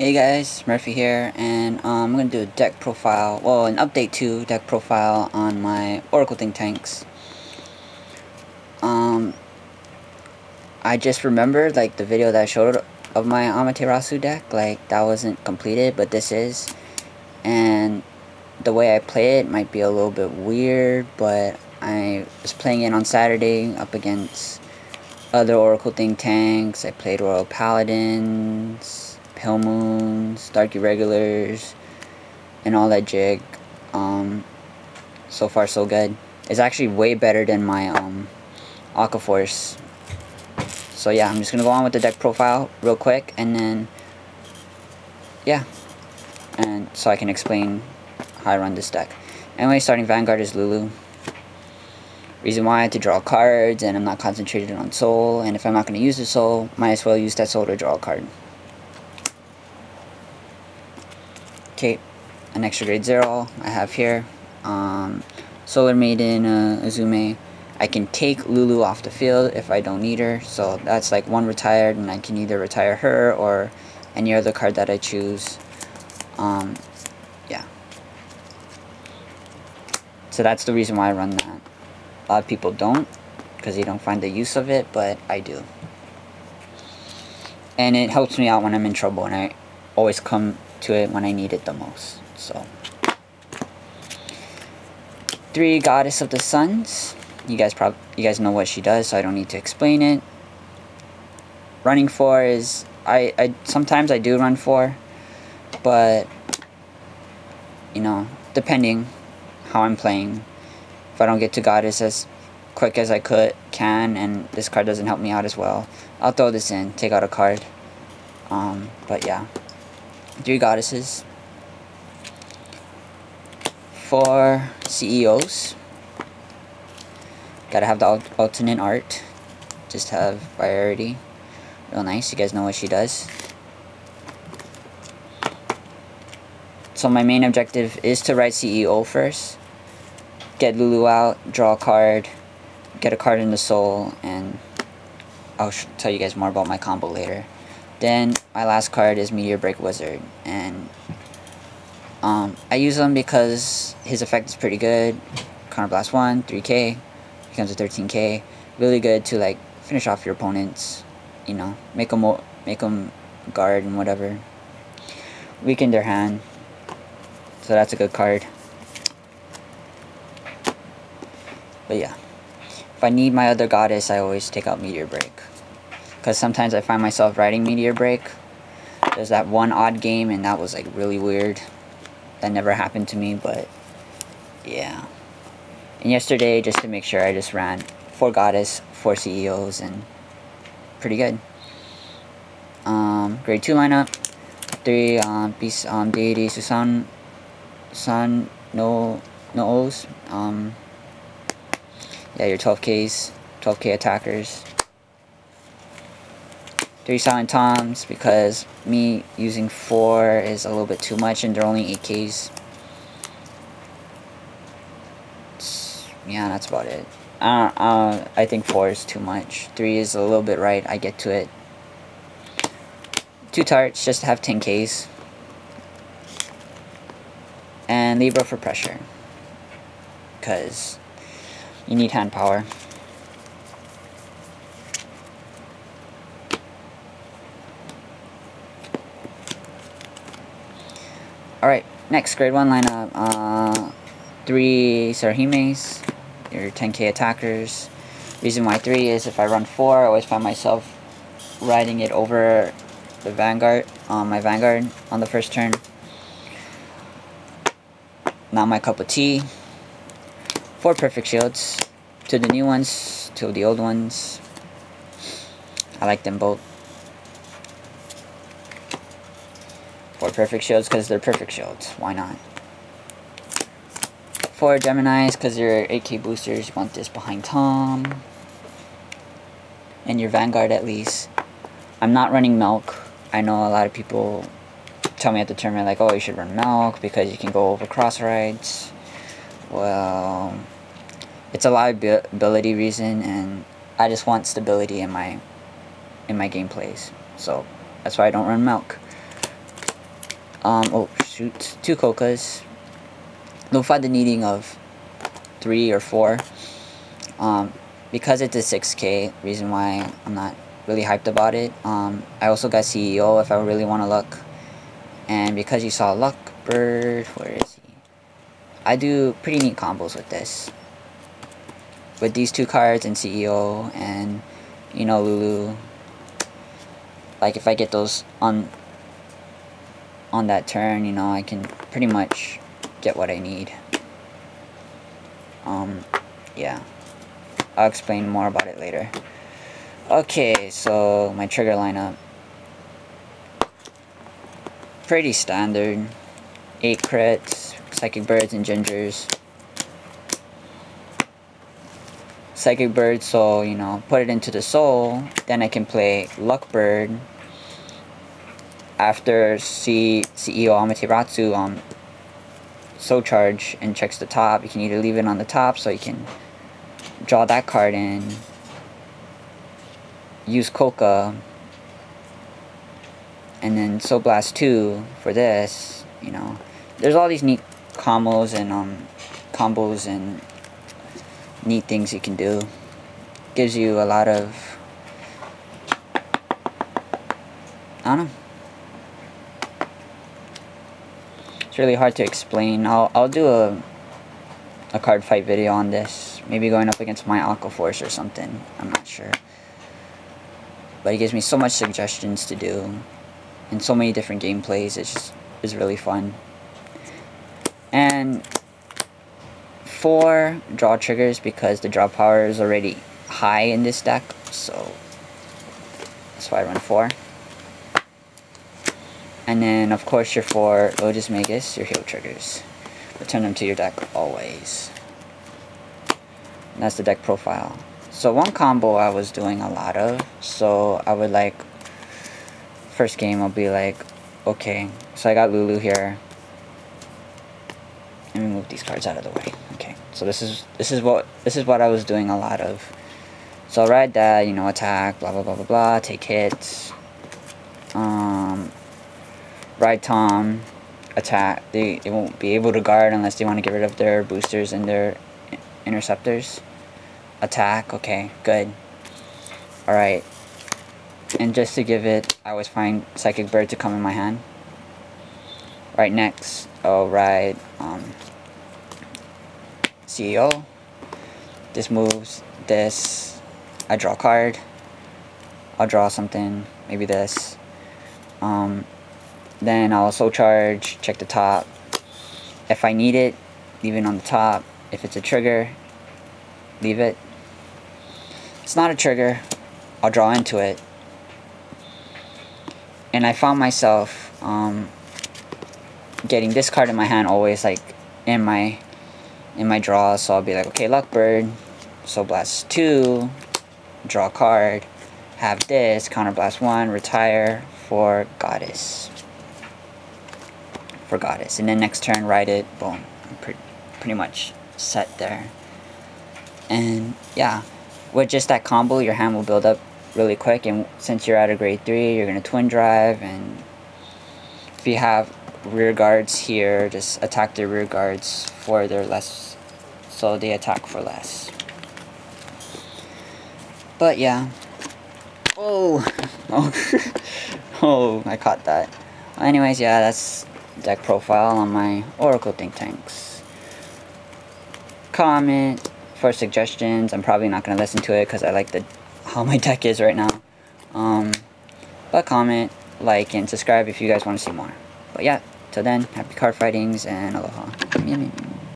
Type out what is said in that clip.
Hey guys, Murphy here, and I'm gonna do a deck profile, well, an update to deck profile on my Oracle Think Tanks. I just remembered, like, the video that I showed of my Amaterasu deck, like, that wasn't completed, but this is. And the way I play it might be a little bit weird, but I was playing it on Saturday up against other Oracle Think Tanks. I played Royal Paladins, Pale Moons, Dark Irregulars, and all that jig. So far so good. It's actually way better than my Aquaforce. So yeah, I'm just gonna go on with the deck profile real quick, and then yeah, and so I can explain how I run this deck. Anyway, starting Vanguard is Lulu. Reason why I had to draw cards, and I'm not concentrated on soul, and if I'm not going to use the soul, might as well use that soul to draw a card. Okay, an extra grade 0 I have here. Solar Maiden, Uzume. I can take Lulu off the field if I don't need her, so that's like one retired, and I can either retire her or any other card that I choose. Yeah. So that's the reason why I run that. A lot of people don't, because they don't find the use of it, but I do. And it helps me out when I'm in trouble, and I always come to it when I need it the most. So 3 Goddess of the Suns. You guys know what she does, so I don't need to explain it. Running 4 is I sometimes I do run 4, but you know, depending how I'm playing. If I don't get to Goddess as quick as I can, and this card doesn't help me out as well, I'll throw this in, take out a card. But yeah, 3 Goddesses. 4 CEOs. Gotta have the alternate art. Just have variety. Real nice. You guys know what she does. So my main objective is to write CEO first. Get Lulu out, draw a card, get a card in the soul, and I'll tell you guys more about my combo later. Then my last card is Meteor Break Wizard, and I use him because his effect is pretty good. Counterblast 1, 3k, becomes a 13k. Really good to like finish off your opponents, you know, make them guard and whatever. Weaken their hand, so that's a good card. But yeah, if I need my other goddess, I always take out Meteor Break, because sometimes I find myself writing Meteor Break. There's that one odd game, and that was like really weird. That never happened to me, but yeah. And yesterday, just to make sure, I just ran 4 goddess, 4 CEOs, and pretty good. Grade 2 lineup. 3 beast deities, Sun no O's. Yeah, your 12Ks, 12K attackers. 3 Silent Toms, because me using 4 is a little bit too much, and they're only 8Ks. Yeah, that's about it. I think 4 is too much. 3 is a little bit right. I get to it. 2 tarts, just to have 10Ks. And Libra for pressure, because you need hand power. Alright, next grade 1 lineup. 3 Sayorihimes, your 10k attackers. Reason why 3 is if I run 4, I always find myself riding it over the Vanguard, my Vanguard on the first turn. Not my cup of tea. 4 perfect shields. 2 of the new ones, 2 of the old ones. I like them both. 4 perfect shields because they're perfect shields. Why not? 4 Geminis because they're 8k boosters. You want this behind Tom. And your Vanguard at least. I'm not running Milk. I know a lot of people tell me at the tournament like, oh, you should run Milk because you can go over cross rides. Well, it's a liability reason, and I just want stability in my gameplays. So that's why I don't run Milk. Oh shoot, 2 Kokas. They'll find the needing of 3 or 4. Because it's a 6K, reason why I'm not really hyped about it. I also got CEO if I really want to look. And because you saw Luck Bird, where is he? I do pretty neat combos with this. With these 2 cards and CEO and, you know, Lulu. Like if I get those on that turn, you know, I can pretty much get what I need. Yeah. I'll explain more about it later. Okay, so my trigger lineup. Pretty standard. 8 crits, Psychic Birds and Gingers. Psychic Bird, so, you know, put it into the soul. Then I can play Luck Bird. After CEO Amaterasu Soul Charge and checks the top, you can either leave it on the top so you can draw that card in, use Koka, and then Soul Blast 2 for this. You know, there's all these neat combos and neat things you can do. Gives you a lot of, I don't know. It's really hard to explain. I'll do a card fight video on this. Maybe going up against my Aqua Force or something. I'm not sure. But it gives me so much suggestions to do. And so many different gameplays. It's really fun. And 4 draw triggers because the draw power is already high in this deck. So that's why I run 4. And then of course your 4 Lotus Magus, your heal triggers. Return them to your deck always. And that's the deck profile. So one combo I was doing a lot of. So I would like, first game I'll be like, okay, so I got Lulu here. Let me move these cards out of the way. Okay, so this is what I was doing a lot of. So I'll ride that, you know, attack, blah blah blah blah blah, take hits. Ride Tom, attack. They won't be able to guard unless they want to get rid of their boosters and their interceptors. Attack, okay, good. Alright. And just to give it, I always find Psychic Bird to come in my hand. Right, next, I'll ride CEO. This moves, this. I draw a card. I'll draw something, maybe this. Then I'll Soul Charge, check the top. If I need it, leave it on the top. If it's a trigger, leave it. It's not a trigger, I'll draw into it. And I found myself getting this card in my hand always, like in my draw. So I'll be like, okay, Luck Bird, Soul Blast 2, draw a card, have this, Counter Blast 1, retire for Goddess. And then next turn, ride it, boom. I'm pretty much set there. And yeah, with just that combo, your hand will build up really quick. And since you're at a grade 3, you're gonna twin drive. And if you have rear guards here, just attack their rear guards for their less, so they attack for less. But yeah. Oh, oh, I caught that. Anyways, yeah, that's deck profile on my Oracle Think Tanks. Comment for suggestions. I'm probably not going to listen to it because I like how my deck is right now. But comment, like, and subscribe if you guys want to see more. But yeah, till then, happy card fightings and aloha.